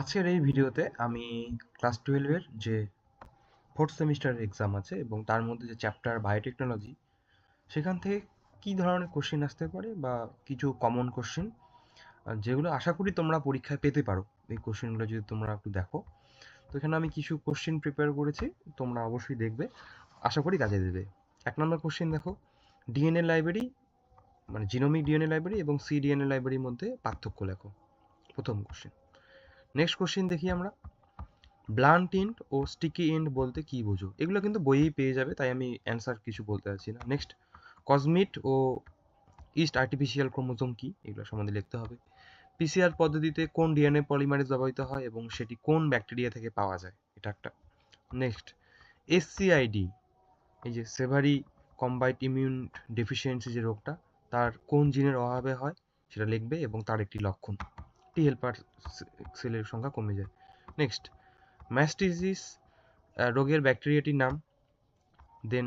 আজকের এই ভিডিওতে আমি ক্লাস 12 এর যে ফোর্থ সেমিস্টারের এক্সাম আছে এবং তার মধ্যে যে চ্যাপ্টার বায়োটেকনোলজি সেখান থেকে কি ধরনের কোশ্চেন আসতে পারে বা কিছু কমন কোশ্চেন যেগুলো আশা করি তোমরা পরীক্ষায় পেতে পারো এই কোশ্চেনগুলো যদি তোমরা একটু দেখো। তো এখানে আমি কিছু কোশ্চেন প্রিপেয়ার করেছি, তোমরা অবশ্যই দেখবে, আশা করি কাজে দেবে। 1 নম্বর কোশ্চেন দেখো, ডিএনএ লাইব্রেরি মানে জিনোমিক ডিএনএ লাইব্রেরি এবং সিডিএনএ লাইব্রেরির মধ্যে পার্থক্য লেখো, প্রথম কোশ্চেন। নেক্সট কোশ্চেন দেখি আমরা, ব্লান্ট এন্ড ও স্টিকি এন্ড বলতে কি বোঝো? এগুলো কিন্তু বইয়েই পেয়ে যাবে, তাই আমি অ্যান্সার কিছু বলতে চাচ্ছি না। নেক্সট, কসমিট ও ইস্ট আর্টিফিশিয়াল ক্রোমোজোম কি, এগুলো সম্বন্ধে লিখতে হবে। পিসিআর পদ্ধতিতে কোন ডিএনএ পলিমারেজ ব্যবহৃত হয় এবং সেটি কোন ব্যাকটেরিয়া থেকে পাওয়া যায়, এটা একটা। নেক্সট, এসসিআইডি, এই যে সেভারি কম্বাইন্ড ইমিউন ডেফিসিয়েন্সি যে রোগটা, তার কোন জিনের অভাবে হয় সেটা লিখবে এবং তার একটি লক্ষণ, টি হেল্পার সেলের সংখ্যা কমে যায়। নেক্সট, ম্যাস্টিসিস রোগের ব্যাকটেরিয়াটির নাম। দেন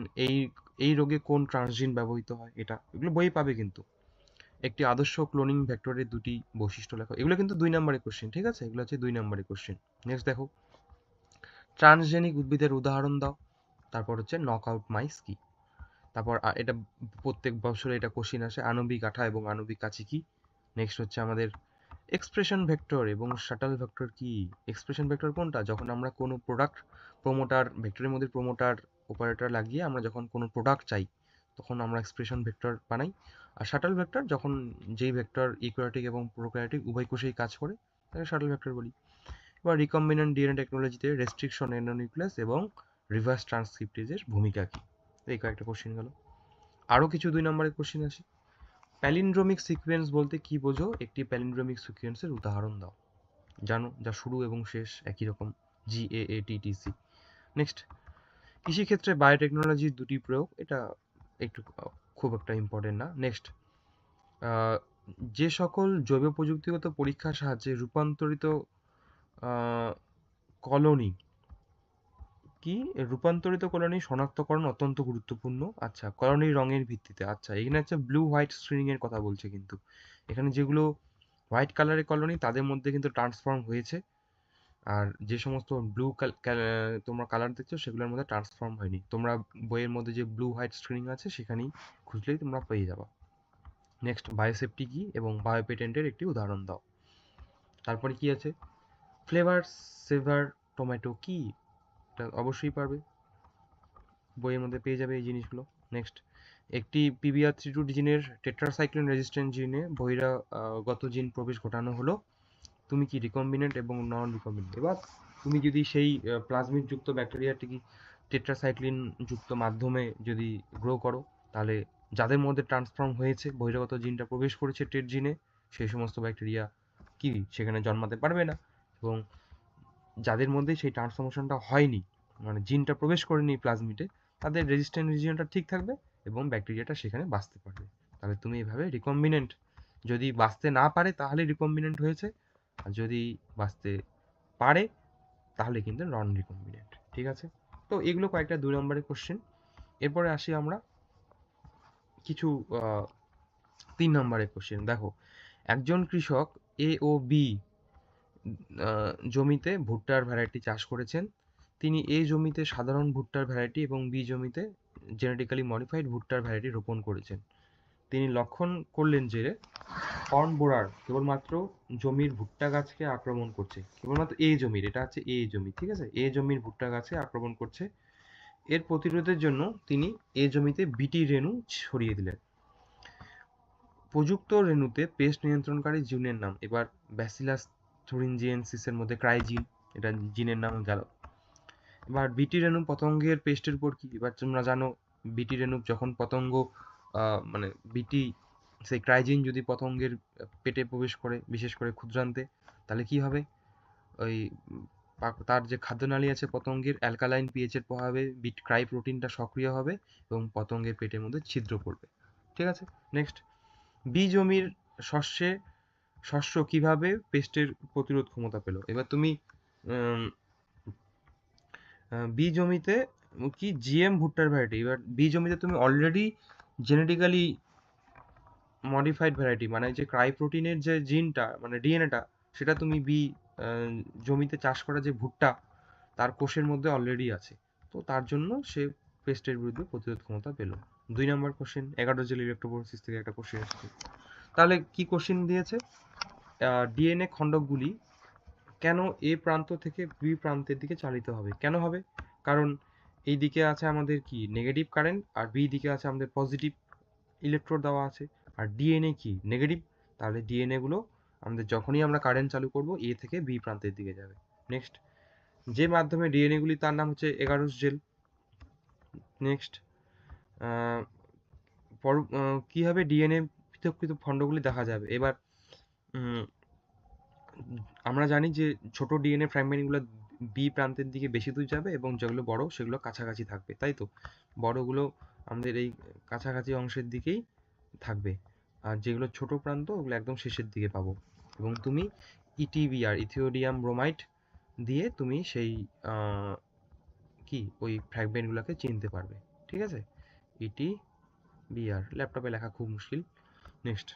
এই রোগে কোন ট্রান্সজিন ব্যবহৃত হয়, এগুলো বইয়ে পাবে কিন্তু। একটি আদর্শ ক্লোনিং ভেক্টরের দুটি বৈশিষ্ট্য লেখো, এগুলো কিন্তু 2 নম্বরের কোশ্চেন, ঠিক আছে, এগুলো হচ্ছে 2 নম্বরের কোশ্চেন। নেক্সট দেখো, ট্রান্সজেনিক উদ্ভিদের উদাহরণ দাও। তারপর হচ্ছে নকআউট মাইস কি। তারপর এটা প্রত্যেক বছরে এটা কোশ্চেন আসে, আণবিক আঠা এবং আণবিক কাঁচি কি। নেক্সট হচ্ছে আমাদের এক্সপ্রেশন ভেক্টর এবং শাটল ভেক্টর কি। এক্সপ্রেশন ভেক্টর কোনটা? যখন আমরা কোনো প্রোডাক্ট প্রোমোটার ভেক্টরের মধ্যে প্রোমোটার অপারেটর লাগিয়ে আমরা যখন কোনো প্রোডাক্ট চাই তখন আমরা এক্সপ্রেশন ভেক্টর বানাই। আর শাটল ভেক্টর যখন যেই ভেক্টর ইউক্যারিওটিক এবং প্রোক্যারিওটিক উভয় কোষেই কাজ করে তাকে শাটল ভেক্টর বলি। এবার রিকম্বিনেন্ট ডিএনএ টেকনোলজিতে রেস্ট্রিকশন এন্ডোনিউক্লিয়াস এবং রিভার্স ট্রান্সক্রিপ্টেজের ভূমিকা কি। এই কয়েকটা কোশ্চেন গেল। আরও কিছু 2 নম্বরের কোশ্চেন আছে। প্যালিন্ড্রোমিক সিকোয়েন্স বলতে কি বোঝো? একটি প্যালিন্ড্রোমিক সিকোয়েন্সের উদাহরণ দাও। জানো, যা শুরু এবং শেষ একই রকম, GAATTC। নেক্সট, কৃষিক্ষেত্রে বায়োটেকনোলজির দুটি প্রয়োগ, এটা একটু খুব একটা ইম্পর্টেন্ট না। নেক্সট, যে সকল জৈব প্রযুক্তিগত পরীক্ষার সাহায্যে রূপান্তরিত কলোনি কি, রূপান্তরিত কলোনি শনাক্তকরণ অত্যন্ত গুরুত্বপূর্ণ। আচ্ছা, কলোনির রঙের ভিত্তিতে, আচ্ছা এখানে হচ্ছে ব্লু হোয়াইট স্ক্রিনিং এর কথা বলছে কিন্তু। এখানে যেগুলো হোয়াইট কালারের কলোনি তাদের মধ্যে কিন্তু ট্রান্সফর্ম হয়েছে, আর যে সমস্ত ব্লু তোমরা কালার দেখছো সেগুলোর মধ্যে ট্রান্সফর্ম হয়নি। তোমরা বইয়ের মধ্যে যে ব্লু হোয়াইট স্ক্রিনিং আছে সেখানেই খুঁজলেই তোমরা পেয়ে যাবে। নেক্সট, বায়োসেফটি কি এবং বায়োপেটেন্টের একটি উদাহরণ দাও। তারপরে কি আছে, ফ্লেভার সেভার টমেটো কি, এটা অবশ্যই পারবে, বইয়ের মধ্যে পেয়ে যাবে এই জিনিসগুলো। নেক্সট, একটি PBR32 জিনের টেট্রাসাইক্লিন রেজিস্ট্যান্ট জিনে বহিরাগত জিন প্রবেশ ঘটানো হলো, তুমি কি রিকম্বিনেন্ট এবং নন রিকম্বিনেন্ট। এবার তুমি যদি সেই প্লাজমিড যুক্ত ব্যাকটেরিয়াটি টেট্রাসাইক্লিন যুক্ত মাধ্যমে যদি গ্রো করো, তাহলে যাদের মধ্যে ট্রান্সফর্ম হয়েছে, বহিরাগত জিনটা প্রবেশ করেছে টেট জিনে, সেই সমস্ত ব্যাকটেরিয়া কি সেখানে জন্মাতে পারবে না। এবং যাদের মধ্যে সেই ট্রান্সফরমেশনটা হয়নি, মানে জিনটা প্রবেশ করেনি প্লাজমিডে, তাদের রেজিস্ট্যান্ট রিজিয়নটা ঠিক থাকবে এবং ব্যাকটেরিয়াটা সেখানে বাঁচতে পারবে। তাহলে তুমি এভাবে রিকম্বিনেন্ট, যদি বাঁচতে না পারে তাহলে রিকম্বিনেন্ট হয়েছে, আর যদি বাঁচতে পারে তাহলে কিন্তু নন রিকম্বিনেন্ট, ঠিক আছে। তো এগুলো কয়েকটা 2 নম্বরের কোশ্চেন। এরপরে আসি আমরা কিছু 3 নম্বরের কোশ্চেন। দেখো, একজন কৃষক A ও B জমিতে ভুট্টার ভ্যারাইটি চাষ করেছেন। তিনি A জমিতে সাধারণ ভুট্টার ভ্যারাইটি এবং B জমিতে জেনেটিক্যালি মডিফাইড ভুট্টার ভ্যারাইটি রোপণ করেছেন। তিনি লক্ষণ করলেন যে হর্ন বোরার কেবলমাত্র জমির ভুট্টা গাছকে আক্রমণ করছে, কেবলমাত্র এ জমির, এটা হচ্ছে এ জমি, ঠিক আছে, এ জমির ভুট্টা গাছে আক্রমণ করছে। এর প্রতিরোধের জন্য তিনি এ জমিতে বিটি রেণু ছড়িয়ে দিলেন। প্রযুক্ত রেণুতে পেস্ট নিয়ন্ত্রণকারী জিনের নাম। এবার ব্যাসিলাস থুরিনজিয়েন্সিসের মধ্যে ক্রাইজিন, এটা জিনের নাম গেল। এবার বিটি রেণু পতঙ্গের পেস্টের উপর কি। এবার তোমরা জানো বিটি রেণু যখন পতঙ্গ মানে বিটি সেই ক্রাইজিন যদি পতঙ্গের পেটে প্রবেশ করে, বিশেষ করে ক্ষুদ্রান্তে, তাহলে কি হবে, ওই তার যে খাদ্যনালী আছে পতঙ্গের, অ্যালকালাইন পিএইচের প্রভাবে ক্রাই প্রোটিনটা সক্রিয় হবে এবং পতঙ্গের পেটের মধ্যে ছিদ্র পড়বে, ঠিক আছে। নেক্সট, বি জমির শস্য কিভাবে পেস্টের প্রতিরোধ ক্ষমতা পেল। এবার তুমি বি জমিতে কি জিএম ভুট্টার ভ্যারাইটি, এবার বি জমিতে তুমি অলরেডি জেনেটিক্যালি মডিফাইড ভ্যারাইটি মানে যে ক্রাই প্রোটিনের যে জিনটা মানে ডিএনএটা, সেটা তুমি বি জমিতে চাষ করা যে ভুট্টা তার কোষের মধ্যে অলরেডি আছে, তো তার জন্য সে পেস্টের বিরুদ্ধে প্রতিরোধ ক্ষমতা পেল। 2 নম্বর কোশ্চেন, 11 জেল ইলেকট্রোফোরেসিস থেকে একটা কোশ্চেন এসেছে। তাহলে কি কোশ্চেন দিয়েছে? ডিএনএ খণ্ডকগুলি কেন এ প্রান্ত থেকে বি প্রান্তের দিকে চালিত হবে? কেন হবে? কারণ এই দিকে আছে আমাদের কি নেগেটিভ কারেন্ট, আর বি দিকে আছে আমাদের পজিটিভ ইলেকট্রোড দেওয়া আছে, আর ডিএনএ কি নেগেটিভ, তাহলে ডিএনএ গুলো আমাদের যখনই আমরা কারেন্ট চালু করব এ থেকে বি প্রান্তের দিকে যাবে। নেক্সট, যে মাধ্যমে ডিএনএ গুলি, তার নাম হচ্ছে এগারোস জেল। নেক্সট, কিভাবে ডিএনএ পৃথক পৃথক খণ্ডগুলি দেখা যাবে? এবার আমরা জানি যে ছোট ডিএনএ ফ্র্যাগমেন্টগুলো বি প্রান্তের দিকে বেশি দূর যাবে এবং যেগুলো বড় সেগুলো কাছাকাছি থাকবে, তাই তো? বড়গুলো আমাদের এই কাছাকাছি অংশের দিকেই থাকবে, আর যেগুলো ছোট প্রান্ত ওগুলো একদম শেষের দিকে পাবো। এবং তুমি ইটিবিআর, ইথিওডিয়াম ব্রোমাইড দিয়ে তুমি সেই কি ওই ফ্র্যাগমেন্টগুলোকে চিনতে পারবে। ঠিক আছে? ইটিবিআর ল্যাপটপে লেখা খুব মুশকিল। নেক্সট,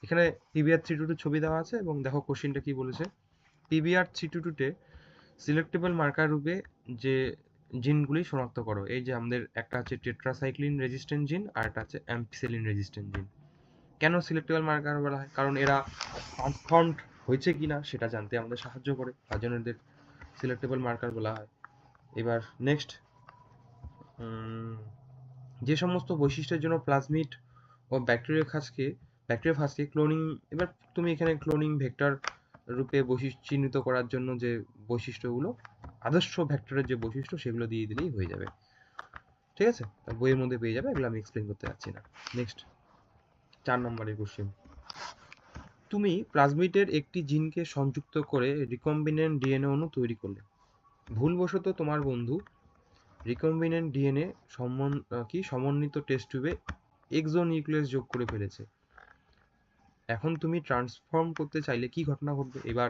এখানে PBr322 ছবি দেওয়া আছে এবং দেখো কোশ্চেনটা কি বলেছে। PBr322-তে সিলেক্টেবল মার্কার রূপে যে জিনগুলি শনাক্ত করো। এই যে আমাদের একটা আছে টেট্রাসাইক্লিন রেজিস্ট্যান্ট জিন আর একটা আছে অ্যাম্পিসিলিন রেজিস্ট্যান্ট জিন। কেন সিলেক্টেবল মার্কার বলা হয়? কারণ এরা ট্রান্সফর্মড হয়েছে কিনা সেটা জানতে আমাদের সাহায্য করে, তার জন্য এদের সিলেক্টেবল মার্কার বলা হয়। এবার নেক্সট, যে সমস্ত বৈশিষ্ট্যের জন্য প্লাজমিড ও ব্যাকটেরিওফাজকে ক্লোনিং, এবার তুমি এখানে ক্লোনিং ভেক্টর রূপে বৈশিষ্ট্য চিহ্নিত করার জন্য যে বৈশিষ্ট্যগুলো, আদর্শ ভেক্টরের যে বৈশিষ্ট্য সেগুলো দিয়ে দিলেই হয়ে যাবে। ঠিক আছে? বইয়ের মধ্যে পেয়ে যাবে, এগুলো আমি এক্সপ্লেন করতে যাচ্ছি না। নেক্সট, 4 নম্বরের কোশ্চেন, তুমি প্লাজমিডের একটি জিনকে সংযুক্ত করে রিকম্বিনেন্ট ডিএনএ অণু তৈরি করলে। ভুলবশত তোমার বন্ধু রিকম্বিনেন্ট ডিএনএ সমন্বিত টেস্ট টিউবে এক্সোনিউক্লিয়াস যোগ করে ফেলেছে। এখন তুমি ট্রান্সফর্ম করতে চাইলে কি ঘটনা ঘটবে? এবার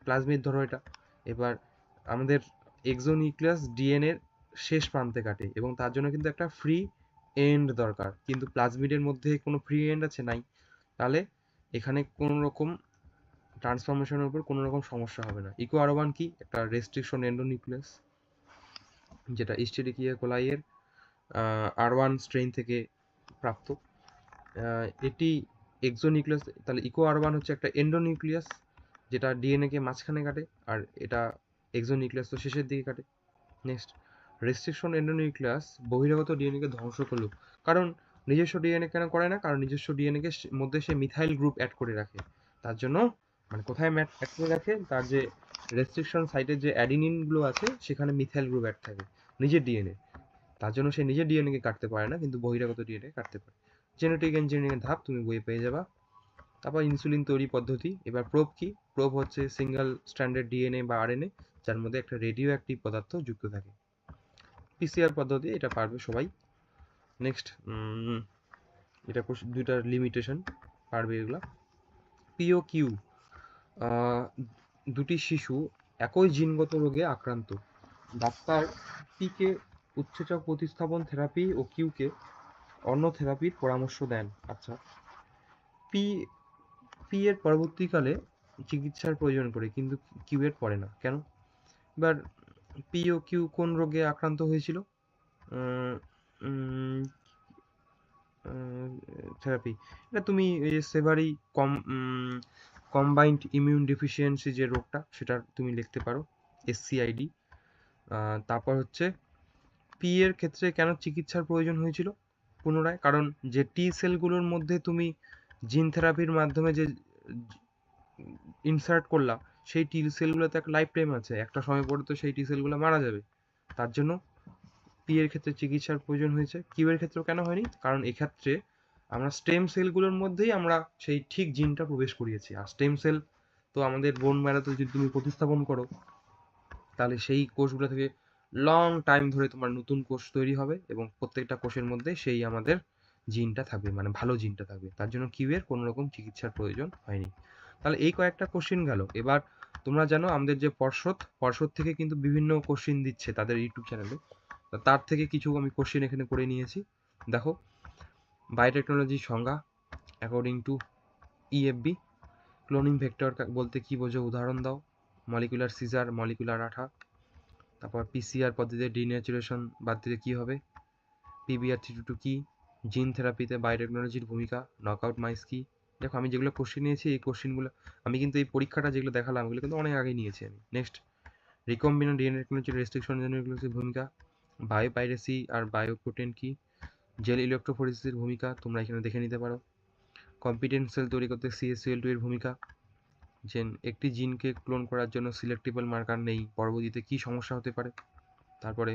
প্লাজমিড ধরো এটা, এবার আমাদের এক্সোনিউক্লিয়াস ডিএনএর শেষ প্রান্তে কাটে এবং তার জন্য কিন্তু একটা ফ্রি এন্ড দরকার, কিন্তু প্লাজমিডের মধ্যে কোনো ফ্রি এন্ড আছে? নাই। তাহলে এখানে কোনো রকম ট্রান্সফরমেশনের উপর কোনো রকম সমস্যা হবে না। ইকো আর1 কি? একটা রেস্ট্রিকশন এন্ডোনিউক্লিয়াস, যেটা ইস্টেরিকিয়া কোলাইয়ের R1 স্ট্রেইন থেকে প্রাপ্ত। এটি এক্সোনিউক্লিয়াস, তাহলে ইকো আর1 হচ্ছে একটা এন্ডোনিউক্লিয়াস যেটা ডিএনএ কে মাঝখানে কাটে, আর এটা এক্সোনিউক্লিয়াস তো শেষের দিকে কাটে। নেক্সট, রেস্ট্রিকশন এন্ডোনিউক্লিয়াস বহিরাগত ডিএনএ কে ধ্বংস করলো। কারণ নিজস্ব ডিএনএ কেন করে না? কারণ নিজস্ব ডিএনএ কে মধ্যে সে মিথাইল গ্রুপ অ্যাড করে রাখে, তার জন্য, মানে কোথায় অ্যাড করে রাখে? তার যে রেস্ট্রিকশন সাইটের যে অ্যাডিনিন গুলো আছে সেখানে মিথাইল গ্রুপ অ্যাড থাকে নিজের ডিএনএ, তার জন্য সে নিজের ডিএনএ কে কাটতে পারে না, কিন্তু বহিরাগত ডিএনএ কাটতে পারে। জেনেটিক ইঞ্জিনিয়ারিং এর ধাপ তুমি বইয়ে পেয়ে যাবা। তারপর ইনসুলিন তৈরি পদ্ধতি। এবার প্রোব কি? প্রোব হচ্ছে সিঙ্গেল স্ট্র্যান্ডেড ডিএনএ বা আরএনএ যার মধ্যে একটা রেডিও অ্যাক্টিভ পদার্থ যুক্ত থাকে। পিসিআর পদ্ধতি, এটা পারবে সবাই। নেক্সট, এটা দুইটা লিমিটেশন, পারবে এগুলা। পিও কিউ, দুটি শিশু একই জিনগত রোগে আক্রান্ত। ডাক্তার পি কে উৎসেচক প্রতিস্থাপন থেরাপি ও কিউ কে অন্য থেরাপির পরামর্শ দেন। আচ্ছা, পি পি এর পরবর্তীকালে চিকিৎসার প্রয়োজন পড়ে কিন্তু কিউ এর পড়ে না, কেন? এবার পি ও কিউ কোন রোগে আক্রান্ত হয়েছিল? থেরাপি, এটা তুমি এই যে সেভারি কম্বাইন্ড ইমিউন ডেফিসিয়েন্সি যে রোগটা, সেটা তুমি লিখতে পারো, SCID। তারপর হচ্ছে পি এর ক্ষেত্রে কেন চিকিৎসার প্রয়োজন হয়েছিল পুনরায়? কারণ যে টি সেলগুলোর মধ্যে তুমি জিন থেরাপির মাধ্যমে যে ইনসার্ট করলা, সেই টি সেলগুলোতে একটা লাইফ টাইম আছে, একটা সময় পরে তো সেই টি সেলগুলো মারা যাবে, তার জন্য পি এর ক্ষেত্রে চিকিৎসার প্রয়োজন হয়েছে। কিউ এর ক্ষেত্রেও কেন হয়নি? কারণ এক্ষেত্রে আমরা স্টেম সেলগুলোর মধ্যেই আমরা সেই ঠিক জিনটা প্রবেশ করিয়েছি, আর স্টেম সেল তো আমাদের বোন ম্যারোতে যদি তুমি প্রতিস্থাপন করো তাহলে সেই কোষগুলো থেকে লং টাইম ধরে তোমার নতুন কোষ তৈরি হবে এবং প্রত্যেকটা কোষের মধ্যে সেই আমাদের জিনটা থাকবে, মানে ভালো জিনটা থাকবে, তার জন্য কিউ এর কোনো রকম চিকিৎসার প্রয়োজন হয়নি। তাহলে এই কয়েকটা কোশ্চিন গেল। এবার তোমরা জানো আমাদের যে পর্ষদ থেকে কিন্তু বিভিন্ন কোশ্চিন দিচ্ছে তাদের ইউটিউব চ্যানেলে, তার থেকে কিছু আমি কোশ্চিন এখানে করে নিয়েছি। দেখো, বায়োটেকনোলজির সংজ্ঞা according to EFB, cloning vector বলতে কি বোঝো, উদাহরণ দাও। মলিকুলার সিজার, মলিকুলার আঠা। তারপর পিসিআর পদ্ধতিতে ডিনেচারেশন বাদ দিলে কি হবে? PBR322 কি? জিন থেরাপিতে বায়োটেকনোলজির ভূমিকা। নকআউট মাইস কি? দেখো আমি যেগুলো কোশ্চেন নিয়েছি, এই কোশ্চেনগুলো আমি কিন্তু এই পরীক্ষাটা যেগুলো দেখালাম ওগুলো কিন্তু অনেক আগে নিয়েছি আমি। নেক্সট, রিকম্বিনেন্ট ডিএনএ টেকনোলজির রেস্ট্রিকশন জেনেটিক্সের ভূমিকা। বায়োপাইরেসি আর বায়োপ্রোটিন কি? জেল ইলেকট্রোফোরেসিসের ভূমিকা তোমরা এখানে দেখে নিতে পারো। কম্পিটেন্ট সেল তৈরি করতে CSCL2 এর ভূমিকা। যে একটি জিনকে ক্লোন করার জন্য সিলেক্টেবল মার্কার নেই, পরবর্তীতে কি সমস্যা হতে পারে। তারপরে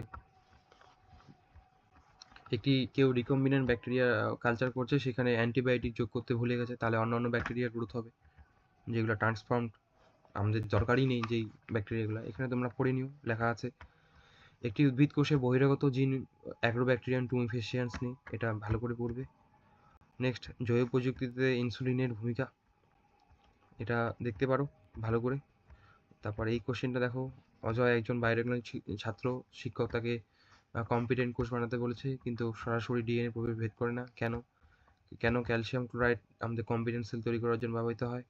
কেউ রিকম্বিনেন্ট ব্যাকটেরিয়া কালচার করছে, সেখানে অ্যান্টিবায়োটিক যোগ করতে ভুলে গেছে, তাহলে অন্যান্য ব্যাকটেরিয়ার গ্রোথ হবে, যেগুলো ট্রান্সফর্মড, আমাদের দরকারই নেই যেই ব্যাকটেরিয়াগুলো। এখানে তোমরা পড়ে নিও, লেখা আছে। একটি উদ্ভিদ কোষে বহিরাগত জিন অ্যাগ্রোব্যাকটেরিয়ান টুমিফেসিয়ান্স নেই, এটা ভালো করে পড়বে। নেক্সট, জৈব প্রযুক্তিতে ইনসুলিনের ভূমিকা, এটা দেখতে পারো ভালো করে। তারপর এই কোশ্চেনটা দেখো, অজয় একজন বায়োটেকনোলজি ছাত্র, শিক্ষক তাকে কম্পিটেন্ট কোষ বানাতে বলেছে, কিন্তু সরাসরি ডিএনএ প্রভেদ ভেদ করে না। কেন? কেন ক্যালসিয়াম ক্লোরাইড আমাদের কম্পিটেন্ট সেল তৈরি করার জন্য ব্যবহৃত হয়?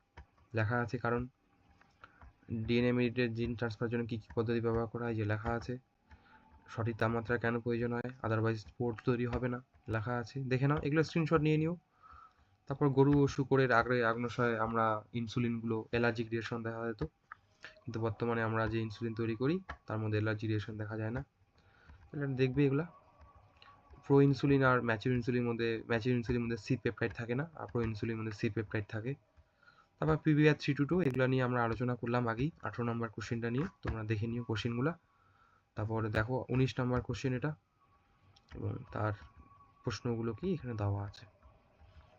লেখা আছে কারণ। ডিএনএ মেডিটেড জিন ট্রান্সফারের জন্য কী কী পদ্ধতি ব্যবহার করা হয়, যে লেখা আছে। সঠিক তাপমাত্রা কেন প্রয়োজন হয়, আদারওয়াইজ স্পোর্ট তৈরি হবে না, লেখা আছে, দেখে নাও, এগুলো স্ক্রিনশট নিয়ে নিও। তারপর গরু ও শুকরের আগ্নাশয়ে আমরা ইনসুলিনগুলো অ্যালার্জিক রিয়েকশন দেখা যেত, কিন্তু বর্তমানে আমরা যে ইনসুলিন তৈরি করি তার মধ্যে অ্যালার্জি রিয়েকশন দেখা যায় না। এটা দেখবে এগুলা। প্রো ইনসুলিন আর ম্যাচিউর ইনসুলিনের মধ্যে সি পেপটাইড থাকে না, আর প্রো ইনসুলিনের মধ্যে সি পেপটাইড থাকে। তারপর PBR322 এগুলো নিয়ে আমরা আলোচনা করলাম আগেই, 18 নম্বর কোশ্চেনটা নিয়ে, তোমরা দেখে নিও কোশ্চেনগুলো। তারপরে দেখো 19 নম্বর কোশ্চেন এটা, এবং তার প্রশ্নগুলো কি এখানে দেওয়া আছে।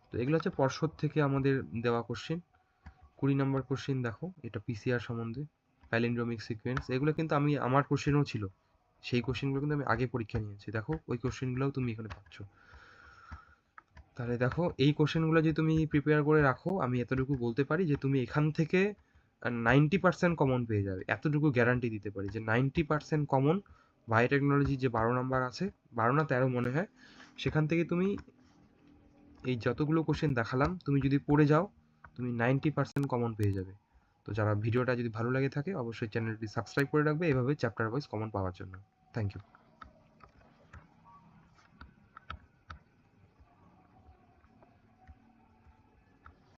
তো এগুলো হচ্ছে পর্ষদ থেকে আমাদের দেওয়া কোশ্চেন। 20 নম্বর কোশ্চেন দেখো, এটা PCR সম্বন্ধে, প্যালিন্ড্রোমিক সিকোয়েন্স, এগুলো কিন্তু আমার কোশ্চেনও ছিল, সেই কোশ্চেনগুলো কিন্তু আমি আগে পরীক্ষা নিয়েছি, দেখো ওই কোশ্চেনগুলোও তুমি এখানে পাচ্ছ। তাহলে দেখো এই কোশ্চেনগুলো যদি তুমি প্রিপেয়ার করে রাখো, আমি এতটুকু বলতে পারি যে তুমি এখান থেকে 90% কমন পেয়ে যাবে, এতটুকু গ্যারান্টি দিতে পারি যে 90% কমন। বায়োটেকনোলজি যে 12 নাম্বার আছে, 12 না 13 মনে হয়, সেখান থেকে তুমি এই যতগুলো কোশ্চেন দেখালাম তুমি যদি পড়ে যাও, তুমি 90% কমন পেয়ে যাবে। তো যারা ভিডিওটা যদি ভালো লাগে থাকে, অবশ্যই চ্যানেলটি সাবস্ক্রাইব করে রাখবে এভাবে চ্যাপ্টার ওয়াইজ কমন পাওয়ার জন্য। Thank you.